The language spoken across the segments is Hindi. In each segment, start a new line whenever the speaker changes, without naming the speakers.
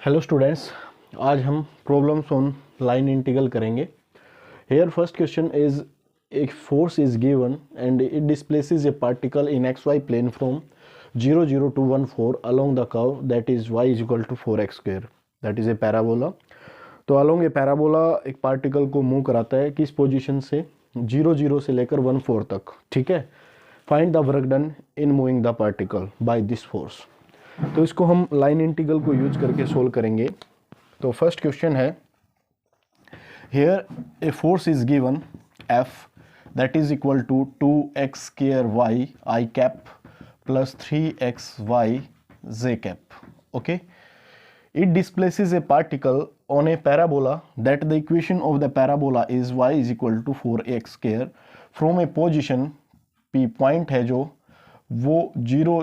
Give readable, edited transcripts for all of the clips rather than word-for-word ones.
हेलो स्टूडेंट्स, आज हम प्रॉब्लम्स ऑन लाइन इंटीग्रल करेंगे। Here first question is a force is given and it displaces a particle in x y plane from 0 0 to 1 4 along the curve that is y is equal to 4x square, that is a parabola। तो अलोंग ए पैराबोला एक पार्टिकल को मूव कराता है किस पोजीशन से 0 0 से लेकर 1 4 तक। ठीक है, find the work done in moving the particle by this force. तो इसको हम लाइन इंटीग्रल को यूज करके सोल्व करेंगे। तो फर्स्ट क्वेश्चन है, here a force is given F that is equal to 2x square y I cap plus 3x y j cap. Okay, it displaces a particle on a parabola that the equation of the parabola is y is equal to 4x square from a position P point है जो वो 0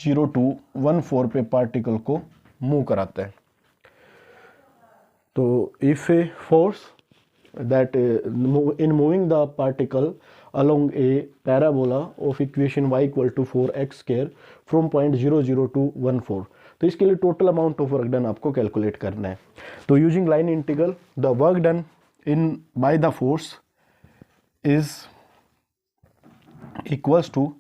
0 to 1 4 पे पार्टिकल को मूव कराता है। तो if a force that in moving the particle along a parabola of equation y equal to 4x square from point 0 0 to 1 4, तो इसके लिए total amount of work done आपको कैलकुलेट करना है। तो using line integral the work done in by the force is equals to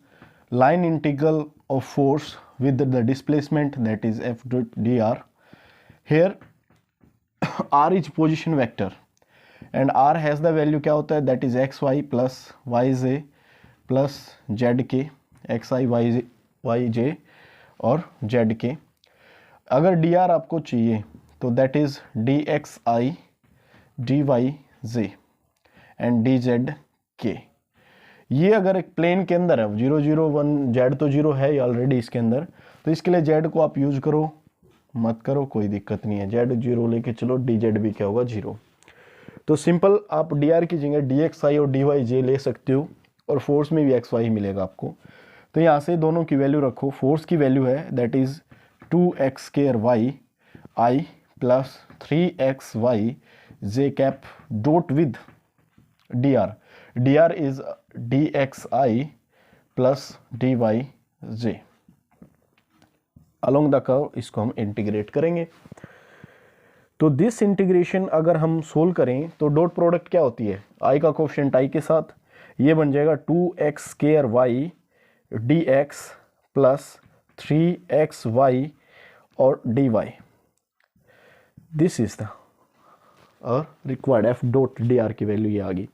line integral of force with the displacement that is f dot dr. Here r is position vector and r has the value क्या होता है, that is xy plus yj plus zk, xi yj और zk। अगर dr आपको चाहिए तो that is dxi dyj and dzk। ये अगर एक प्लेन के अंदर है 0 0 1 जेड तो 0 है ऑलरेडी इसके अंदर, तो इसके लिए जेड को आप यूज करो मत करो कोई दिक्कत नहीं है, जेड 0 लेके चलो, डी जेड भी क्या होगा 0। तो सिंपल आप डी आर की जगह डी एक्स आई और डी वाई जे ले सकते हो और फोर्स में भी एक्स वाई मिलेगा आपको। तो यहाँ से दोनों की वैल्यू रखो। फोर्स की वैल्यू है that is 2x square y i plus 3x y J cap dot with D r. D r is dxi plus dyj along the curve. इसको हम इंटीग्रेट करेंगे। तो दिस इंटीग्रेशन अगर हम सोल्व करें तो डॉट प्रोडक्ट क्या होती है, i का कोफिशिएंट i के साथ, ये बन जाएगा 2x square y dx plus 3xy और dy। दिस इज द और रिक्वायर्ड f डॉट dr की वैल्यू ये आ गई।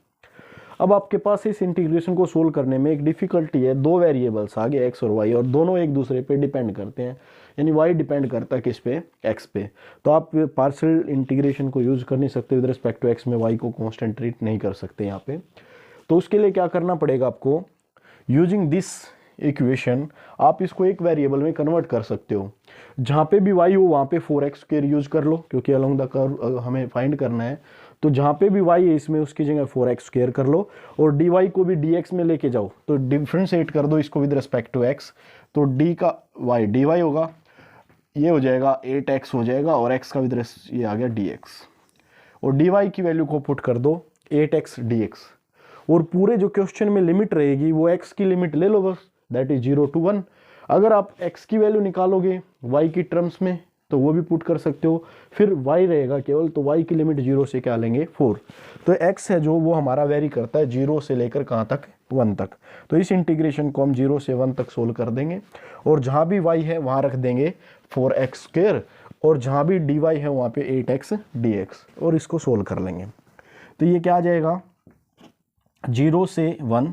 अब आपके पास इस इंटीग्रेशन को सोल्व करने में एक डिफिकल्टी है, दो वेरिएबल्स आगे x और y और दोनों एक दूसरे पे डिपेंड करते हैं, यानी y डिपेंड करता है किस पे, x पे। तो आप पार्शियल इंटीग्रेशन को यूज कर नहीं सकते विद रिस्पेक्ट टू x में, y को कांस्टेंट ट्रीट नहीं कर सकते यहाँ पे। तो उसके लिए क्या करना पड़ेगा आपको, यूजिंग दिस इक्वेशन आप इसको एक वेरिएबल में कन्वर्ट कर सकते हो। जहाँ पे भी y हो वहाँ पे 4x स्क्वायर यूज कर लो, क्योंकि अलोंग द कर्व हमें फाइंड करना है। तो जहाँ पे भी y है इसमें उसकी जगह 4x स्क्वायर कर लो और dy को भी dx में लेके जाओ, तो डिफ्रेंशिएट कर दो इसको विद रिस्पेक्ट टू x। तो d का y dy होगा, ये हो जाएगा 8x हो जाएगा और x का विद ये आ गया dx और dy की वैल्यू को पुट कर दो 8x dx और पूरे जो क्वेश्चन में लिमिट रहेगी वो x की लिमिट ले लो बस, दैट इज 0 to 1। अगर आप x की वैल्यू निकालोगे y की टर्म्स में तो वो भी पुट कर सकते हो, फिर y रहेगा केवल, तो y की लिमिट 0 से क्या लेंगे 4। तो x है जो वो हमारा वेरी करता है 0 से लेकर कहाँ तक, 1 तक। तो इस इंटीग्रेशन को हम 0 से 1 तक सोल्व कर देंगे और जहाँ भी y है वहाँ रख देंगे 4x स्क्वायर और जहाँ भी dy है वहाँ पे 8x dx और इसको सोल्व कर लेंगे। तो ये क्या आ जाएगा, 0 से 1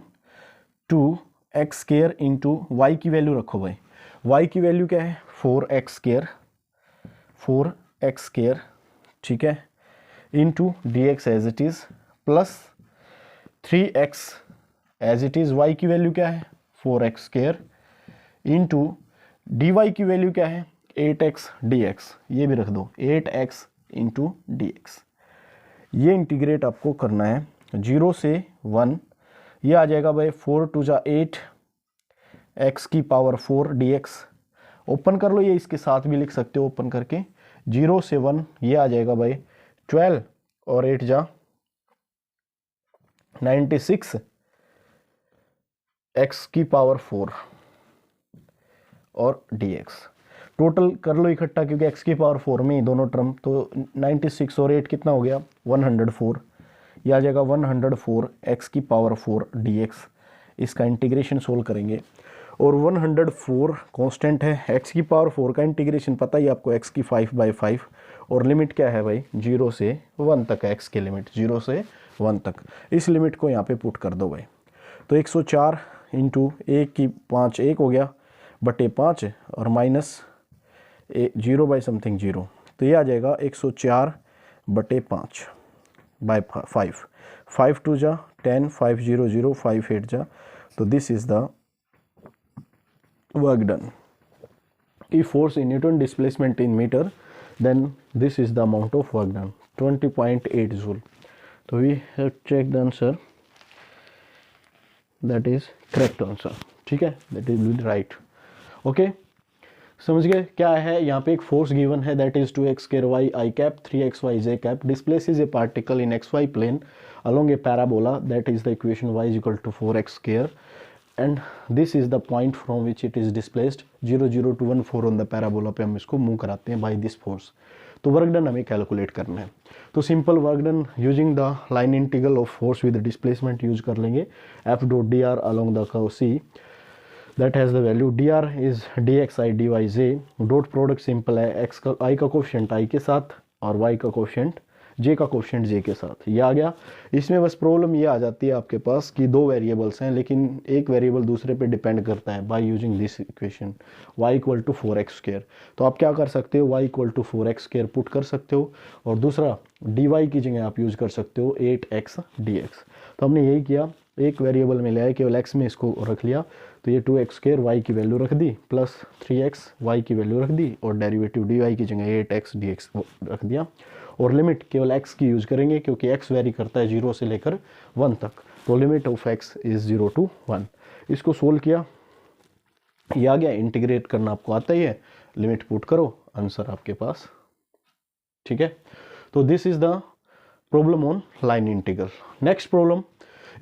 2x स्क्वायर इंटू y की वैल्यू रखो भाई, y की वैल्यू क्या है 4x स्क्वायर, ठीक है, into dx as it is plus 3x as it is, y की वैल्यू क्या है 4x स्क्वायर इंटू dy की वैल्यू क्या है 8x dx, ये भी रख दो 8x इंटू dx। ये इंटीग्रेट आपको करना है 0 से 1, ये आ जाएगा भाई 4 2 जा 8 x की पावर 4 dx। ओपन कर लो, ये इसके साथ भी लिख सकते हो ओपन करके, 0 से 1 ये आ जाएगा भाई 12 और 8 जा 96 x की पावर 4 और dx। टोटल कर लो इकट्ठा, क्योंकि x की पावर 4 में ही दोनों टर्म, तो 96 और 8 कितना हो गया 104, यह आ जाएगा 104 x की पावर 4 dx। इसका इंटीग्रेशन सोल्व करेंगे और 104 कांस्टेंट है, x की पावर 4 का इंटीग्रेशन पता ही आपको x की 5/5 और लिमिट क्या है भाई 0 से 1 तक है, x की लिमिट 0 से 1 तक। इस लिमिट को यहाँ पे पुट कर दो भाई, तो 104 इंटू 1 की 5 1 हो गया बटे 5 और माइनस 0 बाई समथिंग 0, तो ये आ जाएगा 104 बटे 5 बाय 5, 5 2 जा 10, 5 0 0, 5 8 जा, तो this is the work done. If force in Newton, displacement in meter, then this is the amount of work done, 20.8 joule. So we have checked the answer, that is correct answer, ठीक है, that is right. Okay, समझ गए क्या है यहाँ पे? एक फोर्स गिवन है, that is 2x square y I cap 3xy j cap displaces a particle in xy plane along a parabola, that is the equation y is equal to 4x square, and this is the point from which it is displaced 0 0 to 1 4 on the parabola पे हम इसको मूव कराते हैं by this force। तो वर्क डन हमें कैलकुलेट करना है, तो simple work done using the line integral of force with displacement use कर लेंगे। F dot d r along the curve c that has the value d r is d x i d y j, dot product simple है, एक्स का आई का कोफिशिएंट आई के साथ और वाई का कोफिशिएंट जे का कोफिशिएंट जे के साथ, ये आ गया। इसमें बस प्रॉब्लम ये आ जाती है आपके पास कि दो वेरिएबल्स हैं लेकिन एक वेरिएबल दूसरे पे डिपेंड करता है by using this equation y equal to 4x square. तो आप क्या कर सकते हो, y equal to 4x square put कर सकते हो और दूसरा dy की जगह आप यूज कर सकते हो 8x dx। तो हमने यही किया, एक वेरिएबल में ले आए, केवल x में इसको रख लिया, तो ये 2x स्क्वायर y की वैल्यू रख दी प्लस 3x y की वैल्यू रख दी और डेरिवेटिव dy की जगह 8x dx रख दिया और लिमिट केवल x की यूज करेंगे क्योंकि x वेरी करता है 0 से लेकर 1 तक, तो limit of x is 0 to 1। इसको सोल्व किया, ये आ गया, इंटीग्रेट करना आपको आता ही है, लिमिट पुट करो, आंसर आपके पास, ठीक है। तो this is the problem on line integral. Next problem,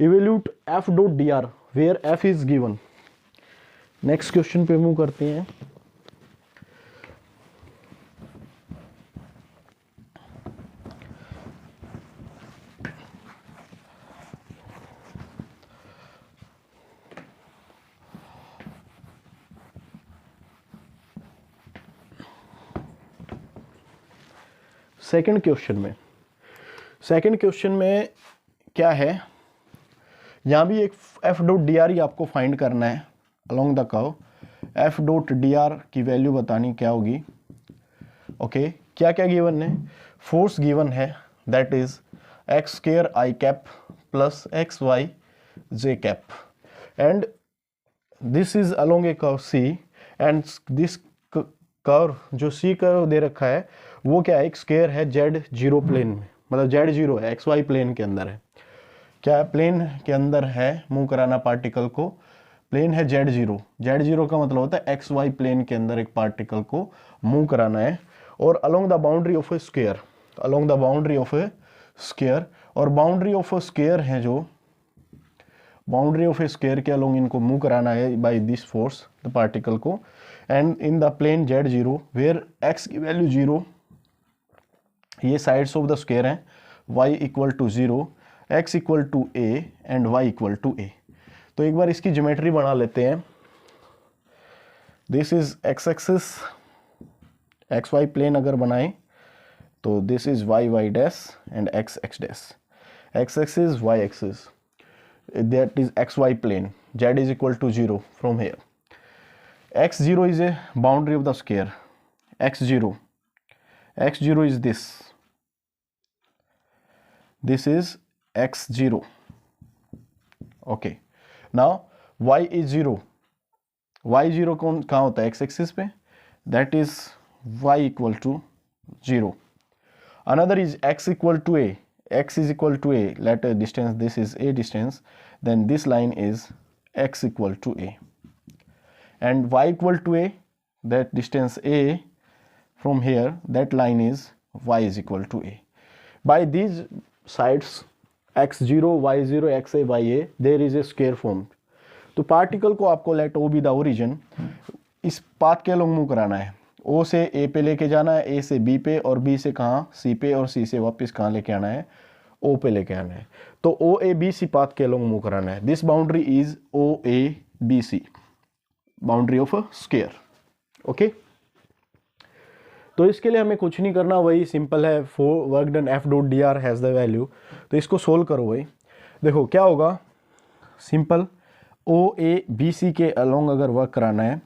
evaluate f dot d r where f is given. Next question पे मूव करते हैं। सेकंड क्वेश्चन में क्या है, यहाँ भी एक एफ डॉट डी आर ही आपको फाइंड करना है along the curve. F dot d r की वैल्यू बतानी क्या होगी। ओके, क्या क्या गिवन है, फोर्स गिवन है that is x square i cap plus x y J cap and this is along a curve c and this curve जो सी कर्व दे रखा है वो क्या है, एक स्क्वायर है जेड जीरो प्लेन में, मतलब जेड जीरो है, एक्स वाई प्लेन के अंदर है, क्या है प्लेन के अंदर है, मूव कराना पार्टिकल को, प्लेन है जेड जीरो का मतलब होता है एक्स वाई प्लेन के अंदर एक पार्टिकल को मूव कराना है और along the boundary of a square, along the boundary of a square, और बाउंड्री ऑफ ए स्क्वायर है जो बाउंड्री ऑफ ए स्क्वायर के अलोंग इनको मूव कराना है by this force the particle को, and in the plane Z zero where X की वैल्यू 0, ये साइड्स ऑफ द स्क्वायर हैं, y equal to 0, x equal to a and y equal to a। तो एक बार इसकी ज्योमेट्री बना लेते हैं। This is x axis, x y plane अगर बनाएं तो this is y y dash and x x dash, x axis y axis, that is x y plane, z is equal to 0 from here, x0 is a boundary of the square, x0 is this is x0, okay, now y is 0, y0 कहाँ होता है, x एक्सिस पे, that is y equal to 0, another is x equal to a, x is equal to a, let a distance, this is a distance, then this line is x equal to a, and y equal to a, that distance a from here, that line is y is equal to a. By these sides x0, y0, xa, ya, there is a square formed. तो पार्टिकल को आपको let o be the origin, इस पाथ के अलोंग मूव कराना है, ओ से ए पे लेके जाना है, ए से बी पे, और बी से कहाँ, सी पे, और सी से वापस कहाँ लेके आना है, ओ पे लेके आना है। तो o a b c path के अलोंग मूव कराना है। This boundary is o a b c, boundary of a square. Okay, तो इसके लिए हमें कुछ नहीं करना, वही सिंपल है, for work done F dot d are has the value. तो इसको सोल्व करो भाई, देखो क्या होगा, सिंपल ओ ए बी सी के अलोंग अगर वर्क कराना है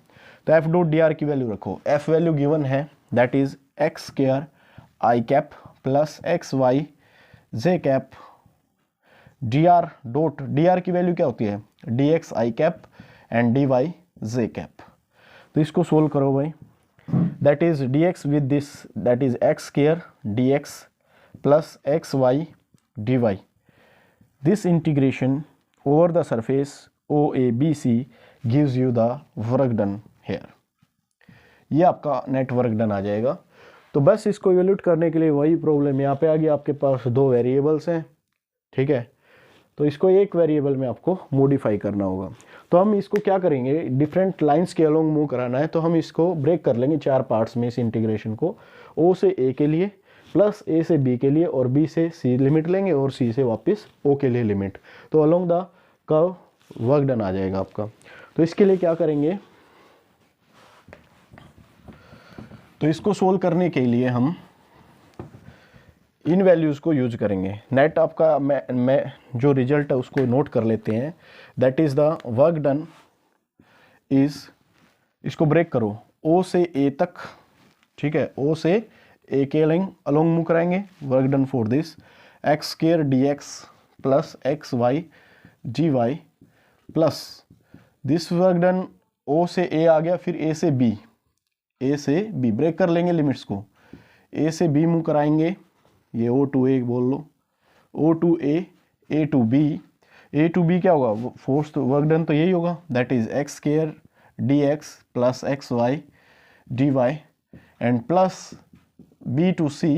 तो एफ डॉट डी आर की वैल्यू रखो। एफ वैल्यू गिवन है, that is x square i cap plus x y J cap, d r dot d r की वैल्यू क्या होती है, d x i cap and d y J cap. तो इसको सोल्व करो भाई, that is d x with this, that is x square D x plus x Y D y. This integration over the surface OABC gives you the work done here। ये आपका नेट वर्क डन आ जाएगा। तो बस इसको इवेल्यूट करने के लिए वही प्रॉब्लम यहाँ पे आ गई, आपके पास दो वेरिएबल्स हैं, ठीक है, तो इसको एक वेरिएबल में आपको मॉडिफाई करना होगा। तो हम इसको क्या करेंगे, डिफरेंट लाइंस के अलोंग मूव कराना है, तो हम इसको ब्रेक कर लेंगे चार पार्ट्स में इस इंटीग्रेशन को। ओ से ए के लिए, प्लस ए से बी के लिए, और बी से सी लिमिट लेंगे, और सी से वापस ओ के लिए लिमिट। तो along the curve work done आ जाएगा आपका। तो इसके लिए क्या करेंगे, तो इसको सोल्व करने के लिए हम इन वैल्यूज को यूज करेंगे। नेट आपका मैं जो रिजल्ट है उसको नोट कर लेते हैं, that is the work done is, इसको ब्रेक करो, ओ से ए तक, ठीक है, ओ से ए के अलोंग मूव कराएंगे, work done for this X square D x plus x Y D Y plus this work done O से ए आ गया, फिर ए से बी, ए से बी ब्रेक कर लेंगे लिमिट्स को, ए से बी मूव कराएंगे, ये ओ टू ए बोल लो, O to A to B, A to B क्या होगा, फोर्स वर्क डन तो यही होगा, that is x square D x plus x Y D Y and plus B to C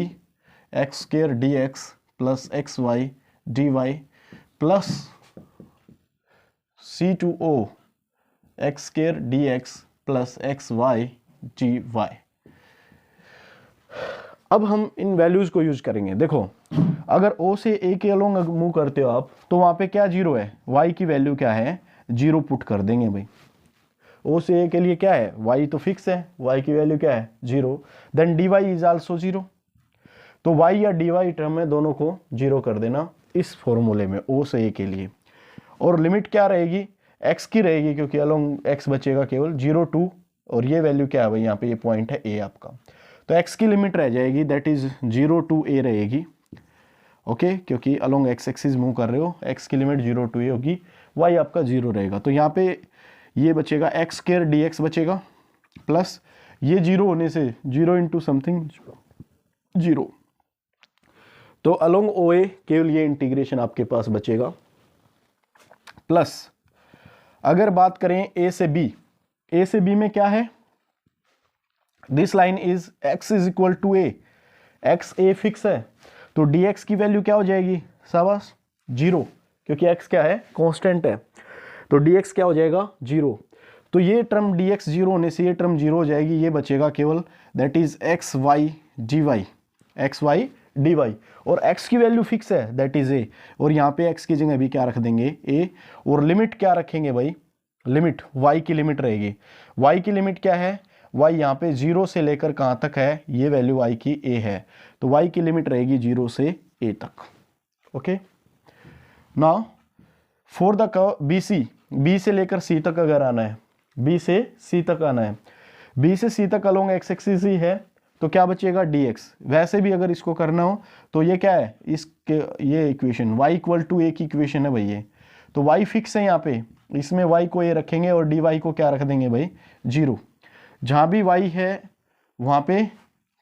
X square D x plus x Y D Y plus C to O X square D x plus x Y D Y. अब हम इन वैल्यूज को यूज करेंगे। देखो अगर ओ से ए के अलोंग मूव करते हो आप, तो वहां पे क्या जीरो है, वाई की वैल्यू क्या है, जीरो पुट कर देंगे भाई। ओ से ए के लिए क्या है, वाई तो फिक्स है, वाई की वैल्यू क्या है, zero, then d y is also zero. तो वाई या डी वाई टर्म में दोनों को जीरो कर देना इस फॉर्मूले में ओ से ए के लिए। और लिमिट क्या रहेगी, एक्स की रहेगी, क्योंकि अलोंग एक्स बचेगा केवल 0 टू, और ये वैल्यू क्या है भाई, यहाँ पे ये पॉइंट है ए आपका, तो एक्स की लिमिट रह जाएगी, दैट इज 0 टू ए रहेगी। ओके, क्योंकि अलोंग एक्स एक्सिस मूव कर रहे हो, एक्स की लिमिट 0 टू ए होगी, वाई आपका 0 रहेगा। तो यहाँ पे ये बचेगा एक्स स्क्वायर डी एक्स बचेगा, प्लस ये 0 होने से 0 इंटू समथिंग 0, तो अलोंग ओ ए केवल ये इंटीग्रेशन आपके पास बचेगा। प्लस अगर बात करें ए से बी, ए से बी में क्या है, this line is x is equal to a, x a fix है, तो डी एक्स की वैल्यू क्या हो जाएगी, शाबाश 0, क्योंकि एक्स क्या है, कांस्टेंट है, तो डी एक्स क्या हो जाएगा 0। तो ये टर्म डी एक्स 0 होने से ये टर्म 0 हो जाएगी, ये बचेगा केवल, that is x Y D y, x Y D y, और x की वैल्यू फिक्स है, दैट इज ए, और यहाँ पे x की जगह भी क्या रख देंगे, a, और लिमिट क्या रखेंगे भाई, लिमिट y की लिमिट रहेगी, y की लिमिट क्या है, y यहाँ पे 0 से लेकर कहाँ तक है, ये वैल्यू y की a है, तो y की लिमिट रहेगी 0 से a तक। Okay, now for the curve BC, B से लेकर C तक अगर आना है, B से C तक आना है, B से C तक अलोंग x एक्सिस ही है, तो क्या बचेगा dx। वैसे भी अगर इसको करना हो तो ये क्या है, इसके ये इक्वेशन y इक्वल टू ए की इक्वेशन है भाई, ये तो y फिक्स है यहाँ पे, इसमें y को a रखेंगे और dy को क्या रख देंगे भाई 0। जहाँ भी y है वहाँ पे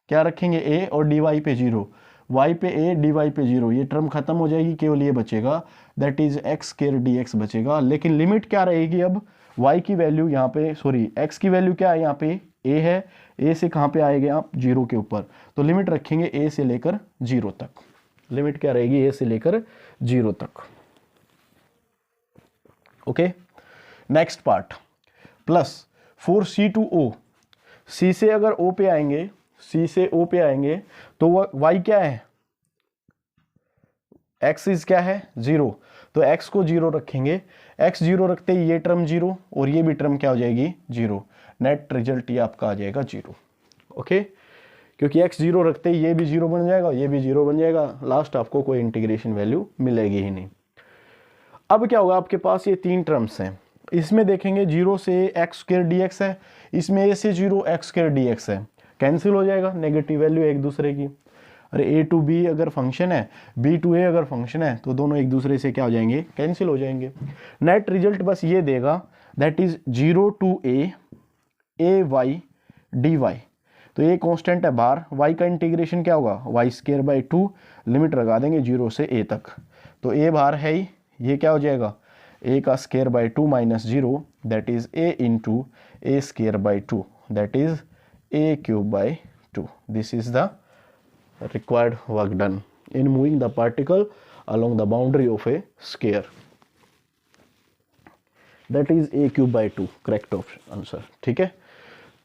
क्या रखेंगे a, और dy पे 0, y पे a dy पे 0, ये टर्म खत्म हो जाएगी, केवल ये बचेगा, that is x square dx बचेगा। लेकिन लिमिट क्या रहेगी, अब y की वैल्यू यहाँ पे, सॉरी x की वैल्यू क्या है, यहाँ पे a है, a से कहाँ पे आएंगे आप 0 के ऊपर, तो लिमिट रखेंगे a से लेकर 0 तक, लिमिट क्या रहेगी a से लेकर 0 तक। Okay, next part, plus for C to O, c से अगर ओ पे आएंगे, सी से ओ पे आएंगे तो वह वाई क्या है, एक्स इज क्या है 0, तो एक्स को 0 रखेंगे, एक्स 0 रखते ही ये टर्म 0 और ये भी टर्म क्या हो जाएगी 0, नेट रिजल्ट ये आपका आ जाएगा 0। ओके, क्योंकि x 0 रखते ही ये भी 0 बन जाएगा, ये भी 0 बन जाएगा, लास्ट आपको कोई इंटीग्रेशन वैल्यू मिलेगी ही नहीं। अब क्या होगा, आपके पास ये 3 टर्म्स हैं, इसमें देखेंगे 0 से x² dx है, इसमें a से 0 x² dx है, कैंसिल हो जाएगा, नेगेटिव वैल्यू एक दूसरे की। अरे a टू b अगर फंक्शन है, b टू a अगर फंक्शन है, तो दोनों एक दूसरे से क्या हो जाएंगे, कैंसिल हो जाएंगे। नेट रिजल्ट बस ये देगा, that is 0 to a y dy। तो ये कांस्टेंट है बाहर, y का इंटीग्रेशन क्या होगा, y²/2, लिमिट लगा देंगे 0 से a तक, तो a बाहर है ही, ये क्या हो जाएगा a का स्क्वायर/2 minus 0, that is a into a²/2, that is a³/2। This is the required work done in moving the particle along the boundary of a sphere, that is a³/2, correct answer. ठीक है,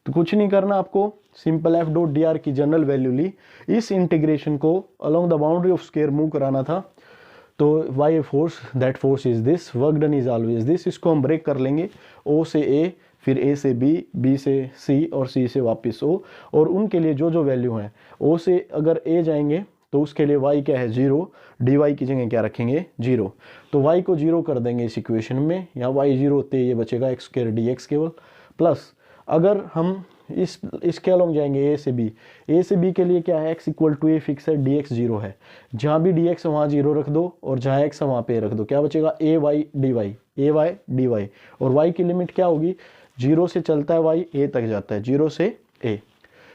तो कुछ नहीं करना आपको, सिंपल f डॉट dr की जनरल वैल्यू ली, इस इंटीग्रेशन को along the boundary of sphere move कराना था, तो y a force, that force is this, work done is always this। इसको हम ब्रेक कर लेंगे, o से a, फिर a से b, b से c और c से वापस o, और उनके लिए जो जो वैल्यू हैं, o से अगर a जाएंगे तो उसके लिए y क्या है 0, dy की जगह क्या रखेंगे 0, तो y को 0 कर देंगे इस इक्वेशन में, यहाँ y 0 होते ये बचेगा x² dx केवल, प्लस अगर हम इसके अलॉन्ग जाएंगे a से b, a से b के लिए क्या है, x equal to a fix है, dx 0 है, जहाँ भी dx वहाँ 0 रख दो और जहाँ x है वहाँ पे रख दो, क्या बचेगा ay dy, और y की लिमिट क्या होगी, 0 से चलता है y, a तक जाता है, 0 से a।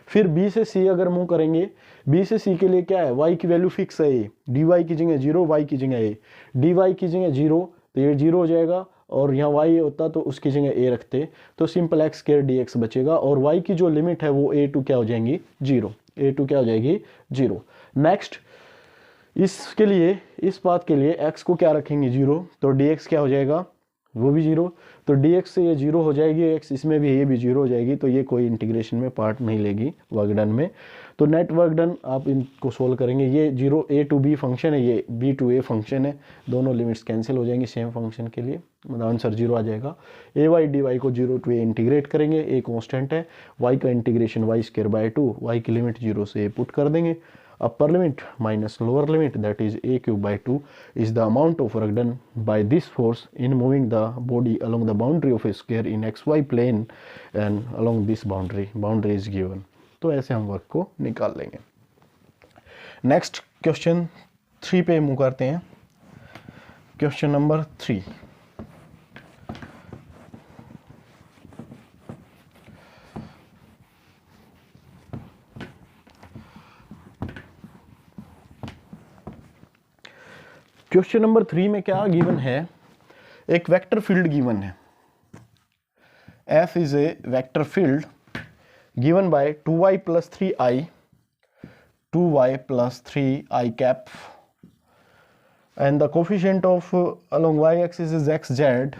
फिर b से c अगर मूव करेंगे, b से c के लिए क्या है, y की वैल्यू फिक्स है a, dy की जगह 0, y की जगह a, dy की जगह 0, तो ये 0 हो जाएगा, और यहाँ y होता तो उसकी जगह a रखते, तो सिंपल x² dx बचेगा, और y की जो लिमिट है वो a टू क्या हो जाएंगी 0, a टू क्या हो जाएगी 0। नेक्स्ट, इसके लिए, इस बात के लिए x को क्या रखेंगे 0, तो dx क्या हो जाएगा, वो भी 0, तो dx से ये 0 हो जाएगी, x इसमें भी ये भी 0 हो जाएगी, तो ये कोई इंटीग्रेशन में पार्ट नहीं लेगी वर्क डन में। तो नेट वर्क डन आप इनको सोल्व करेंगे, ये 0 a टू b फंक्शन है, ये b टू a फंक्शन है, दोनों लिमिट्स कैंसिल हो जाएंगी सेम फंक्शन के लिए, मतलब आंसर 0 आ जाएगा। ay dy को 0 टू a इंटीग्रेट करेंगे, a कांस्टेंट है, y का इंटीग्रेशन y²/2, y की लिमिट 0 से a पुट कर देंगे, upper limit minus lower limit, that is a³/2 is the amount of work done by this force in moving the body along the boundary of a sphere in xy plane and along this boundary is given। तो ऐसे हम वर्क को निकाल लेंगे। नेक्स्ट क्वेश्चन 3 पे मूव करते हैं, क्वेश्चन नंबर 3। क्वेश्चन नंबर 3 में क्या गिवन है, एक वेक्टर फील्ड गिवन है, f is a vector field given by 2y + 3i, 2y + 3i cap, and the coefficient of along y-axis is xz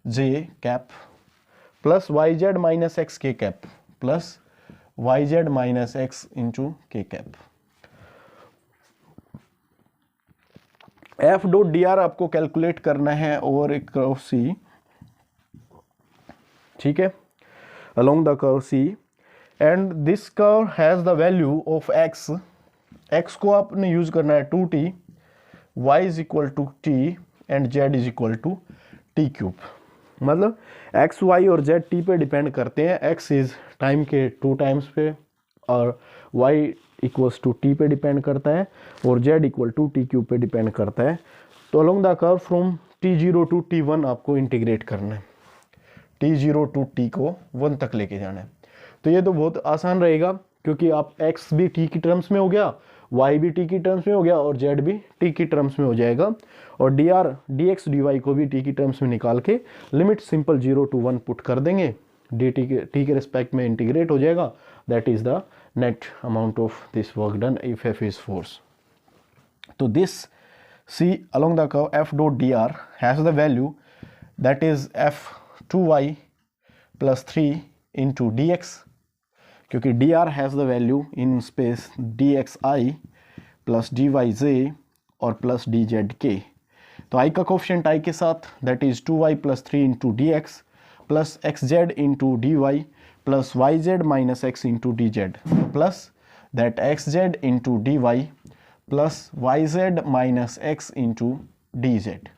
j cap plus yz minus x k cap plus yz minus x into k cap। f dot d are आपको कैलकुलेट करना है ओवर ए कर्व सी, ठीक है, along the curve C, and this curve has the value of x, x को आपने यूज करना है 2t, y is equal to t and z is equal to t cube। मतलब x, y और z t पे डिपेंड करते हैं, x इज टाइम के 2 टाइम्स पे, और y इक्वल्स टू t पे डिपेंड करता है, और z equal to t cube पे डिपेंड करता है। तो along the curve from t0 to t1 आपको इंटीग्रेट करना है, t0 टू t को 1 तक लेके जाना है। तो ये तो बहुत आसान रहेगा, क्योंकि आप x भी t की टर्म्स में हो गया, y भी t की टर्म्स में हो गया, और z भी t की टर्म्स में हो जाएगा, और dr dx dy को भी t की टर्म्स में निकाल के लिमिट सिंपल 0 टू 1 पुट कर देंगे, dt के t के रिस्पेक्ट में इंटीग्रेट हो जाएगा, that is the net amount of this work done if f is force. तो this c along the curve f dot dr has the value that is f 2y plus 3 into dx क्योंकि dr has the value in space dxi plus dyj और प्लस dzk। तो i का कोफिशिएंट i के साथ that is 2y plus 3 into d x plus x z into d Y plus y z minus x into d z plus that x z into d Y plus y z minus x into d z.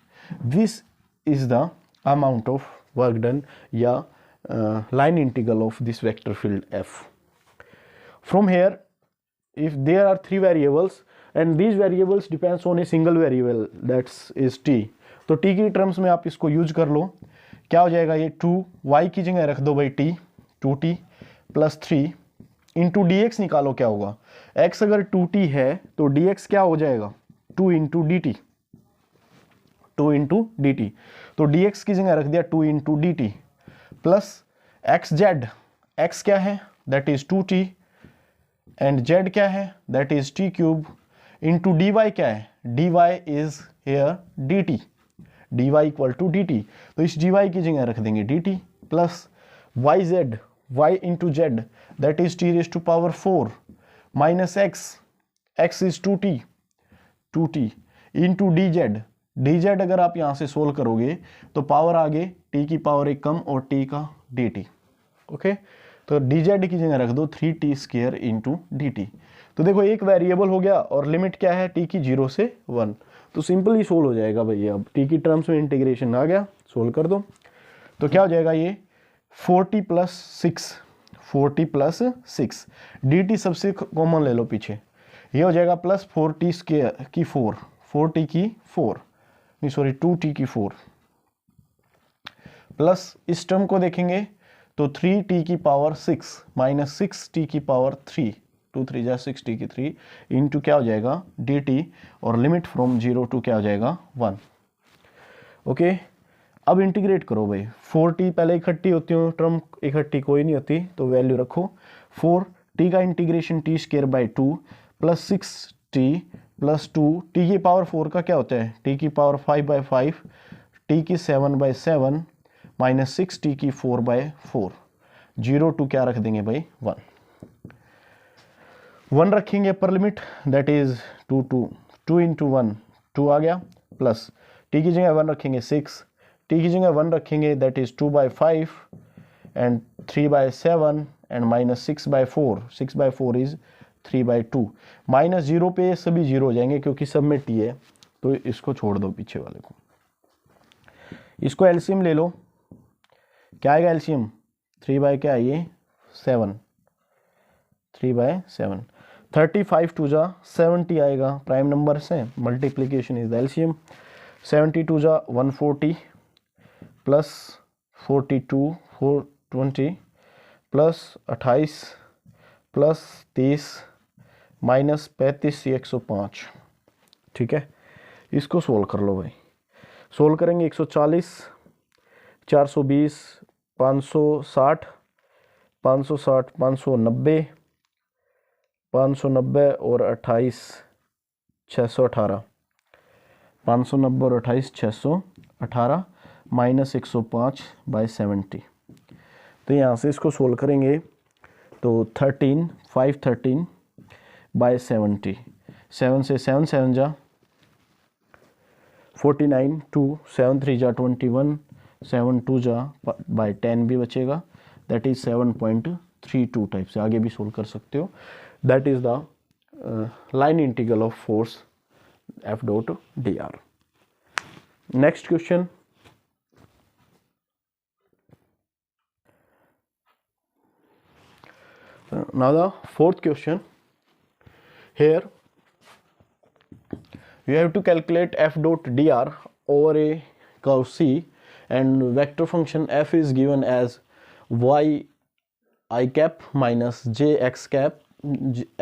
This is the amount of work done या line integral of this vector field f. From here, if there are three variables and these variables depends on a single variable that is t, तो t की टर्म्स में आप इसको यूज कर लो। क्या हो जाएगा ये 2y की जगह रख दो भाई t 2t plus 3 into d x निकालो क्या होगा। x अगर 2t है तो dx क्या हो जाएगा 2 into d t 2 into d t. तो dx की जगह रख दिया 2 into d t plus x z x क्या है that is 2t and z क्या है that is t cube into d y क्या है dy is here dt dy equal to dt। तो इस dy की जगह रख देंगे dt plus y z y into z that is t raise to power 4 minus x is 2t into d Z अगर आप यहाँ से सोल्व करोगे तो पावर आगे t की पावर एक कम और t का dt। ओके तो dz की जगह रख दो 3t स्क्वायर इंटू dt। तो देखो एक वेरिएबल हो गया और लिमिट क्या है t की 0 से 1। तो सिंपली सोल्व हो जाएगा भैया। अब t की टर्म्स में इंटीग्रेशन आ गया, सोल्व कर दो। तो क्या हो जाएगा ये 40 प्लस 6 dt सबसे कॉमन ले लो पीछे, ये हो जाएगा प्लस 4t स्क्वायर की 4t की 4 नहीं सॉरी 2t की 4 प्लस इस टर्म को देखेंगे तो 3t की पावर 6 माइनस 6t की पावर 3 2 3 जा 6t की 3 इंटू क्या हो जाएगा dt और लिमिट फ्रॉम 0 टू क्या हो जाएगा 1। ओके अब इंटीग्रेट करो भाई। 4t पहले इकट्ठी होती हो, टर्म इकट्ठी कोई नहीं होती तो वैल्यू रखो 4t का integration t square by 2 plus 6t plus 2 t की पावर 4 का क्या होता है t की पावर 5 बाई 5 t की 7 बाई 7 माइनस 6t की 4 बाई 4 0 टू क्या रख देंगे भाई 1 रखेंगे upper limit that is 2 into 1 2 आ गया प्लस t की जगह 1 रखेंगे 6 t की जगह 1 रखेंगे that is 2 by 5 and 3 by 7 and minus 6 by 4 is 3 by 2 minus 0 पे सभी 0 हो जाएंगे क्योंकि सब में t है तो इसको छोड़ दो पीछे वाले को। इसको एलसीएम ले लो, क्या आएगा एलसीएम 3 बाई क्या है ये 7 3 बाई 7 35 टू जा 70 आएगा प्राइम नंबर से मल्टीप्लीकेशन इज द एलसीएम 72 जा 140 प्लस 42 420 प्लस 28 प्लस 30 माइनस 35 105। ठीक है इसको सोल्व कर लो भाई। सोल्व करेंगे 140 420 560 590 590 और 28 618 590 और 28 618 माइनस 105 बाई 70। तो यहाँ से इसको सोल्व करेंगे तो 513 बाई 70 7 से 7 7 जा 49 2 7 3 जा 21 7 2 जा बाई 10 भी बचेगा दैट इज 7.32 टाइप से आगे भी सोल्व कर सकते हो। That is the line integral of force F dot d are. Next question now the fourth question here you have to calculate f dot dr over a curve C and vector function f is given as y I cap minus j x cap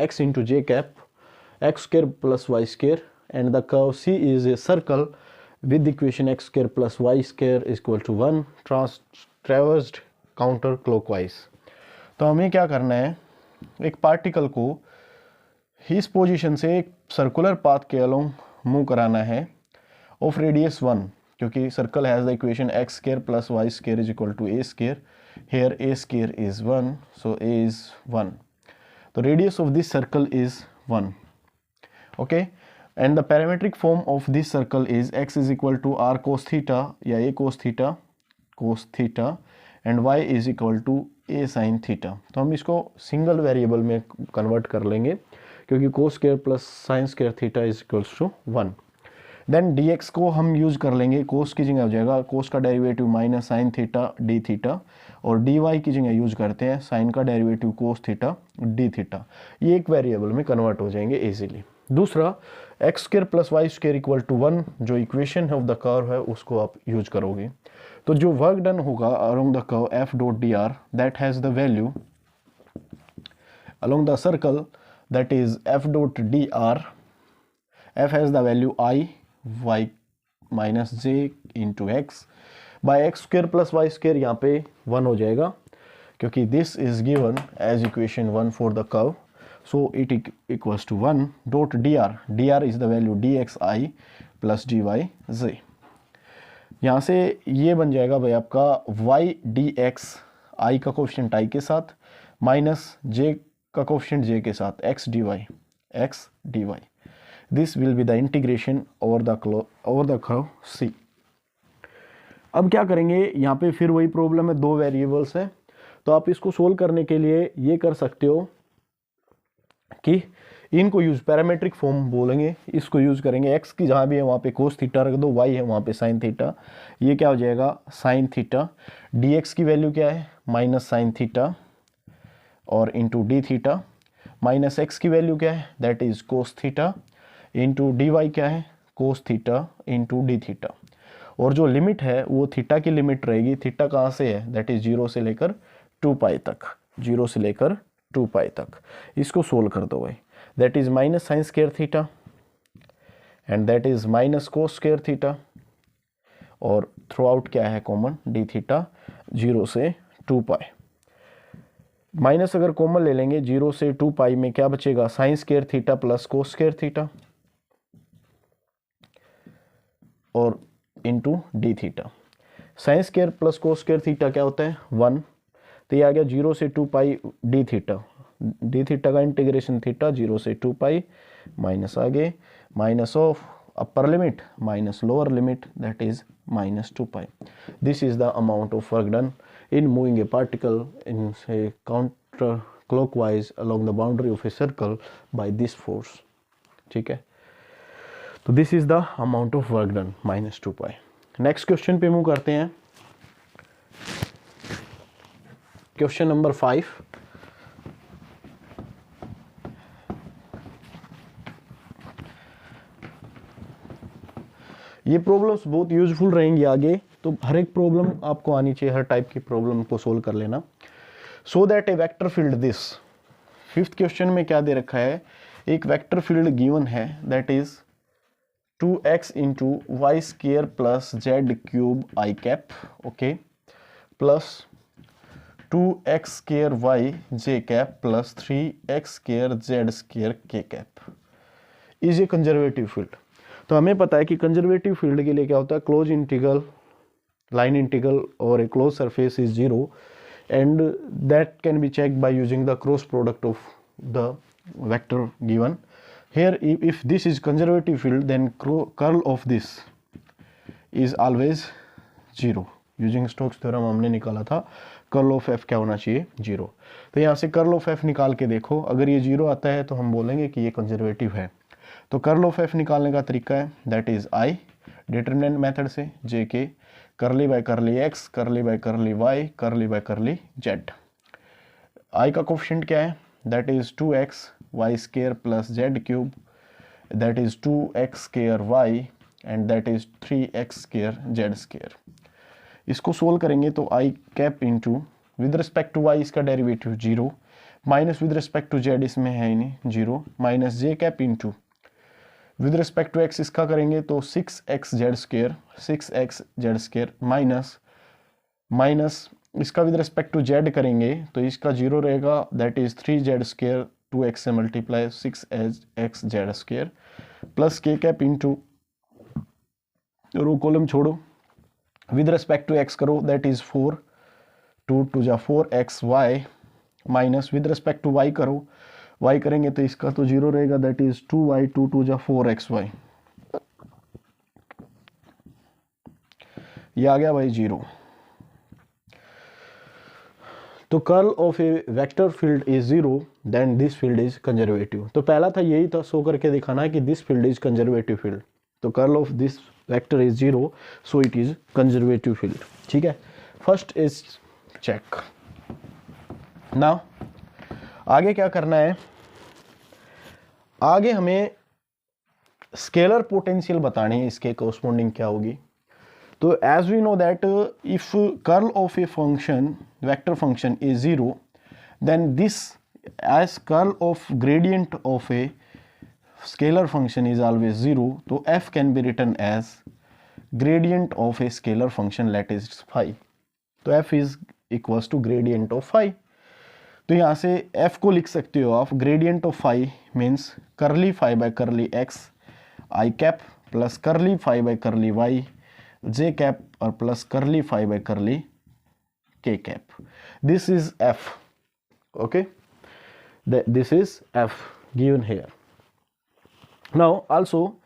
x into j cap x square plus y square and the curve C is a circle with the equation x square plus y square is equal to 1 traversed counter clockwise। तो हमें क्या करना है एक पार्टिकल को इस पोजीशन से एक सर्कुलर पाथ के अलोंग मूव कराना है ऑफ रेडियस 1 क्योंकि circle has the equation x square plus y square is equal to a square. Here a square is 1, so a is 1. The radius of this circle is 1. Okay, and the parametric form of this circle is x is equal to r cos theta या a cos theta and y is equal to a sin theta. तो हम इसको सिंगल वेरिएबल में कन्वर्ट कर लेंगे क्योंकि cos square plus sin square theta is equals to 1. Then dx को हम यूज कर लेंगे, cos की जगह हो जाएगा cos का derivative minus sine theta d theta, और dy की जगह यूज करते हैं साइन का derivative cos theta d theta. ये एक वेरिएबल में कन्वर्ट हो जाएंगे इजीली. दूसरा x square plus y square equal to 1 जो इक्वेशन ऑफ द कर्व है उसको आप यूज करोगे. तो जो वर्क डन होगा along the curve f dot d r that has the value along the circle that is f dot d are. F has the value i y minus j into x by x square plus y square. यहाँ पे 1 हो जाएगा क्योंकि this is given as equation 1 for the curve. So it equals to 1 dot d r is the value D x I plus D y जे. यहाँ से ये बन जाएगा भाई आपका y डी एक्स आई का कोफिशिएंट आई के साथ माइनस जे का कोफिशिएंट जे के साथ x dy. This will be the integration over the curve C. अब क्या करेंगे, यहाँ पे फिर वही प्रॉब्लम है, दो वेरिएबल्स हैं. तो आप इसको सोल्व करने के लिए ये कर सकते हो कि इनको यूज पैरामेट्रिक फॉर्म बोलेंगे, इसको यूज करेंगे. x की जहाँ भी है वहाँ पे cos थीटा रख दो, y है वहाँ पे sin थीटा. ये क्या हो जाएगा sin थीटा. dx की वैल्यू क्या है माइनस sin थीटा और into D theta. Minus x की वैल्यू क्या है that is cos theta into d y क्या है cos theta into D theta. और जो लिमिट है वो थीटा की लिमिट रहेगी. थीटा कहाँ से है दैट इज 0 से लेकर 2 पाई तक, 0 से लेकर 2 पाई तक. इसको सोल्व कर दो भाई. That is minus sign square theta and that is minus cos square theta और थ्रू आउट क्या है कॉमन डी थीटा 0 से 2 पाई. माइनस अगर कॉमन ले लेंगे 0 से 2 पाई में क्या बचेगा sine square theta plus cos square theta और into D theta. Sine square plus cos square theta क्या होता है 1. तो ये आ गया 0 से 2 पाई डी थीटा का इंटीग्रेशन थीटा 0 से 2 पाई माइनस आगे minus of upper limit minus lower limit that is minus 2 pi. This is the amount of work done in moving a particle in say counterclockwise along the boundary of a circle by this force. ठीक है, तो this is the amount of work done minus 2 pi. Next question पे मूव करते हैं. Question number 5. ये प्रॉब्लम्स बहुत यूजफुल रहेंगी आगे, तो हर एक प्रॉब्लम आपको आनी चाहिए, हर टाइप की प्रॉब्लम को सोल्व कर लेना. So that a vector field this. 5th question में क्या दे रखा है, एक वेक्टर फील्ड गिवन है that is 2x into Y square plus Z cube I cap okay plus 2x square Y J cap plus 3x square Z square K cap is a conservative field. तो हमें पता है कि कंजर्वेटिव फील्ड के लिए क्या होता है, क्लोज इंटीग्रल लाइन इंटीग्रल और a close surface is 0 and that can be checked by using the cross product of the vector given. Here if this is conservative field then curl of this is always 0. Using Stokes theorem हमने निकाला था कर्ल ऑफ f क्या होना चाहिए 0. तो यहाँ से कर्ल ऑफ f निकाल के देखो, अगर ये 0 आता है तो हम बोलेंगे कि ये कंजर्वेटिव है. तो कर्ल ऑफ f निकालने का तरीका है that is i determinant method से जे के करली बाय करली x करली बाय करली y करली बाय करली z. i का कोफिशिएंट क्या है that is 2x y square plus z cube that is 2x square y and that is 3x square z square. इसको सोल्व करेंगे तो i cap into with respect to y इसका derivative 0 minus with respect to z इसमें है ही नहीं 0 minus j cap into with respect to x इसका करेंगे तो 6x z square minus minus इसका विद रिस्पेक्ट टू z करेंगे तो इसका 0 रहेगा that is 3z square 2x से multiply 6x z square plus k cap into row column छोड़ो विद रिस्पेक्ट टू एक्स करो, दैट इज 4, 2 2 जा 4xy, minus with respect to y करो, वाई करेंगे तो इसका तो 0 रहेगा, दैट इज 2y, 2 2 जा 4xy, ये आ गया भाई 0। तो curl of a vector field is 0, then this field is conservative. तो पहला था यही था, शो करके दिखाना है कि this field is conservative field. तो curl of this vector is 0, so it is conservative field. ठीक है, फर्स्ट इज चेक। नाउ आगे क्या करना है, आगे हमें स्केलर पोटेंशियल बतानी है, इसके कोरस्पॉन्डिंग क्या होगी। तो as we know that if curl of a function, vector function is 0, then this, as curl of gradient of a scalar function is always 0, तो f can be written as gradient of a scalar function, that is phi। तो f is equals to gradient of phi। तो यहाँ से f को लिख सकते हो आप, gradient of phi means curly phi by curly x I cap plus curly phi by curly y j cap और plus curly phi by curly k cap. This is f. Okay, this is f given here. Now also,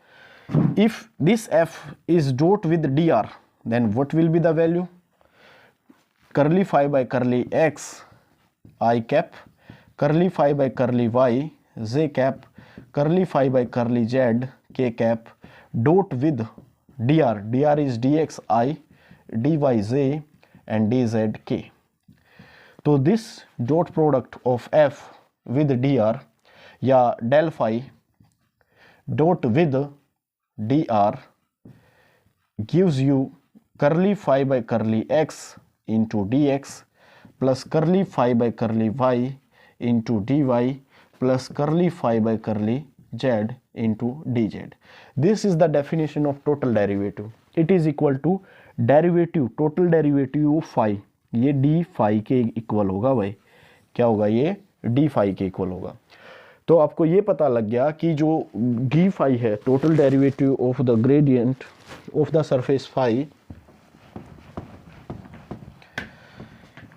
if this f is dot with dr, then what will be the value? Curly phi by curly x I cap, curly phi by curly y j cap, curly phi by curly z k cap, dot with dr, dr is dxi, dyj and dzk. तो this dot product of f with dr या del phi dot with dr gives you curly phi by curly x into dx plus curly phi by curly y into dy plus curly phi by curly z into dz. This is the definition of total derivative. It is equal to derivative, total derivative of phi, ये d phi के इक्वल होगा भाई। क्या होगा, ये d phi के इक्वल होगा। तो आपको ये पता लग गया कि जो d phi है, total derivative of the gradient of the surface phi,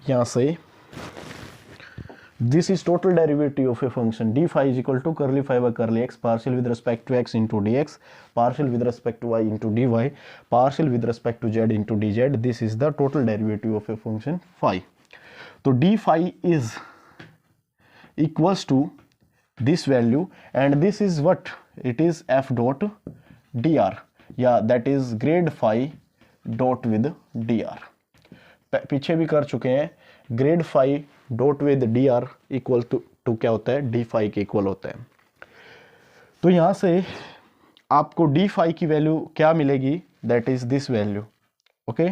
यहाँ से this is total derivative of a function d phi is equal to curly phi by curly x partial with respect to x into dx, partial with respect to y into dy, partial with respect to z into dz. This is the total derivative of a function phi. So d phi is equals to this value, and this is what it is, f dot dr, yeah, that is grade phi dot with dr. पीछे भी कर चुके हैं, grad phi dot with D r equal to क्या होता है, डी फाई के इक्वल होता है। तो यहाँ से आपको डी फाई की वैल्यू क्या मिलेगी, that is this value. Okay,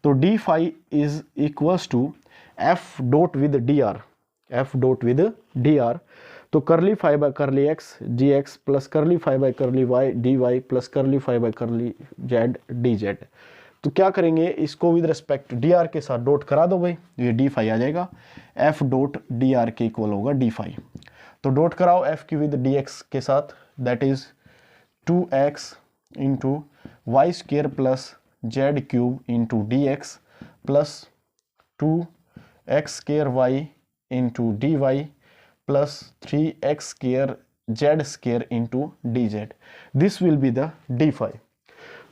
तो D phi is equals to F dot with D R, F dot with D R. तो curly phi by curly X G X plus curly phi by curly Y D Y plus curly phi by curly Z D Z. तो क्या करेंगे, इसको विद रिस्पेक्ट डी आर के साथ डॉट करा दो भाई, ये डी फाई आ जाएगा, एफ डॉट डी आर के इक्वल होगा डी फाई। तो डॉट कराओ एफ की विद डी एक्स के साथ, that is 2x into Y square plus Z cube into d x plus 2x square y into d Y plus 3x square Z square into d z. This will be the d phi.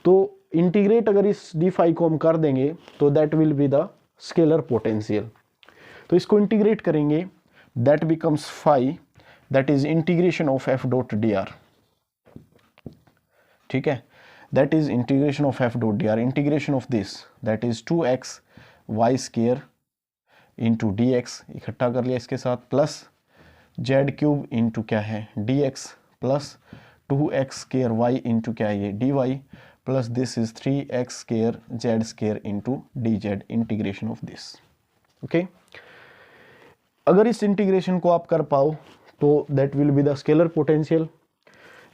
तो इंटीग्रेट अगर इस डी फाई को हम कर देंगे तो that will be the scalar potential. तो इसको इंटीग्रेट करेंगे, that becomes phi, that is integration of F dot d r. ठीक है, that is integration of F dot d r, integration of this that is 2x y square into d x, इकट्ठा कर लिया इसके साथ, प्लस जेड क्यूब इंटू क्या है d x plus 2x square y into क्या है ये d Y plus this is 3x square Z square into d z, integration of this. Okay, अगर इस इंटीग्रेशन को आप कर पाओ तो that will be the scalar potential.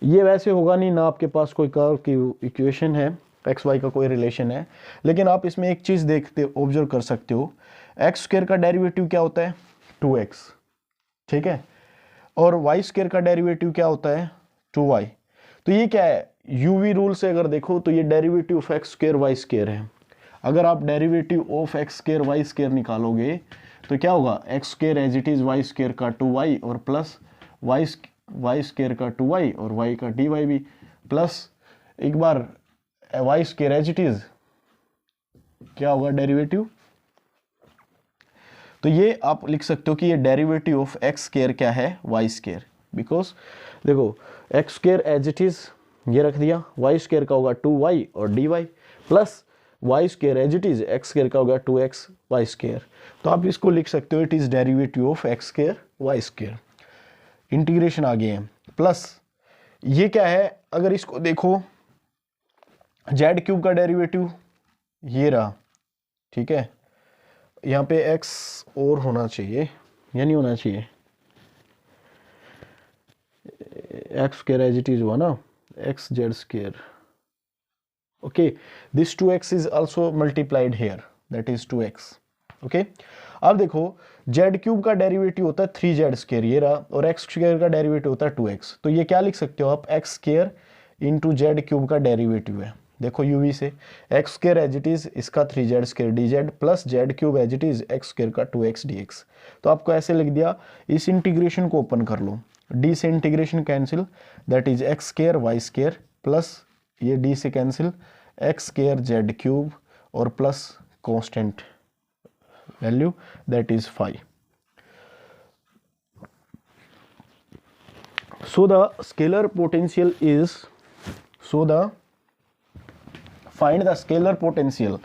ये वैसे होगा नहीं ना, आपके पास कोई कर्व की इक्वेशन है, एक्स वाई का कोई रिलेशन है, लेकिन आप इसमें एक चीज़ देखते ऑब्जर्व कर सकते हो, एक्स स्क्र का डेरिवेटिव क्या होता है 2x, ठीक है, और वाई स्क्र का डेरिवेटिव क्या होता है 2y। तो ये क्या है, यूवी रूल से अगर देखो तो ये derivative of x square y square है। अगर आप derivative of x square Y square निकालोगे तो क्या होगा, x square as it is y square का 2y और प्लस वाई स्क्वायर का 2y और y का dy भी, प्लस एक बार Y square as it is क्या होगा डेरिवेटिव। तो ये आप लिख सकते हो कि ये डेरिवेटिव ऑफ एक्स स्क्वायर क्या है, वाई स्क्वायर। बिकॉज देखो x square as it is ये रख दिया, वाई स्क्वायर का होगा 2y और dy plus y square as it is x square का होगा 2x वाई स्क्वायर। तो आप इसको लिख सकते हो it is derivative of x square Y square. Integration आ गया है, प्लस ये क्या है, अगर इसको देखो जेड क्यूब का डेरिवेटिव ये रहा, ठीक है, यहाँ पे x और होना चाहिए या नहीं होना चाहिए, x square as it is हुआ ना, x z square, okay, this 2x is also multiplied here, that is 2x, okay. अब देखो जेड क्यूब का डेरिवेटिव होता है 3z स्क्वायर ये रहा, और एक्स स्क्वायर का डेरिवेटिव होता है 2x, तो ये क्या लिख सकते हो आप, x square into z cube का डेरिवेटिव है, देखो यूवी से x square as it is इसका 3z square dz plus Z cube as it is x square का 2x dx। तो आपको ऐसे लिख दिया, इस इंटीग्रेशन को ओपन कर लो, d से integration cancel, that is x square Y square plus ये d से cancel X square Z cube और plus constant value that is 5। So the scalar potential is, find the scalar potential.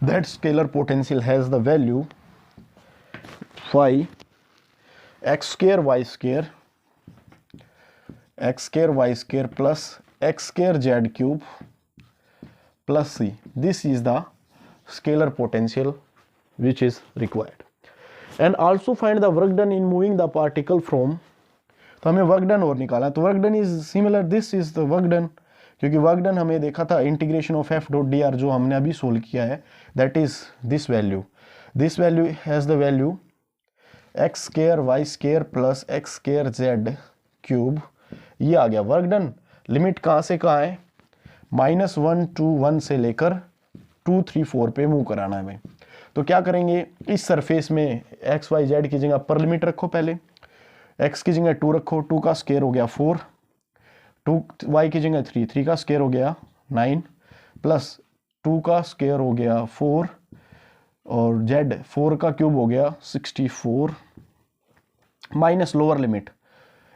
That scalar potential has the value phi x square y square plus x square z cube plus c. This is the scalar potential which is required. And also find the work done in moving the particle from, तो हमें वर्क डन और निकाला है, तो work done is similar, this is the work done, क्योंकि वर्क डन हमें देखा था integration of F dot d r जो हमने अभी सोल्व किया है, that is this value has the value x square Y square plus x square Z cube, ये आ गया वर्क डन। लिमिट कहाँ से कहाँ है, -1 to 1 से लेकर 2 3 4 पे मूव कराना है हमें। तो क्या करेंगे, इस सरफेस में एक्स वाई जेड की जगह अपर लिमिट रखो, पहले x की जगह 2 रखो, 2 का स्क्वायर हो गया 4, 2 y की जगह 3, 3 का स्क्वायर हो गया 9 प्लस 2 का स्क्वायर हो गया 4 और z 4 का क्यूब हो गया 64 माइनस लोअर लिमिट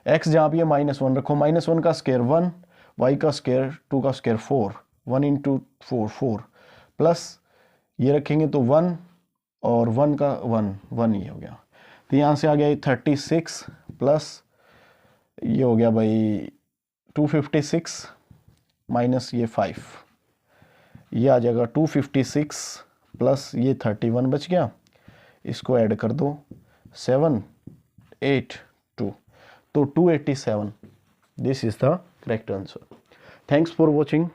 x जहाँ पे -1 रखो, -1 का स्क्वायर 1, y का स्क्वायर 2 का स्क्वायर 4, 1 इंटू 4 4 प्लस ये रखेंगे तो 1 और 1 का 1 ये हो गया, तो यहाँ से आ गया 36 प्लस ये हो गया भाई 256 माइनस ये 5, ये आ जाएगा 256 प्लस ये 31 बच गया, इसको ऐड कर दो 7 8 2, तो 287, this is the correct answer. Thanks for watching.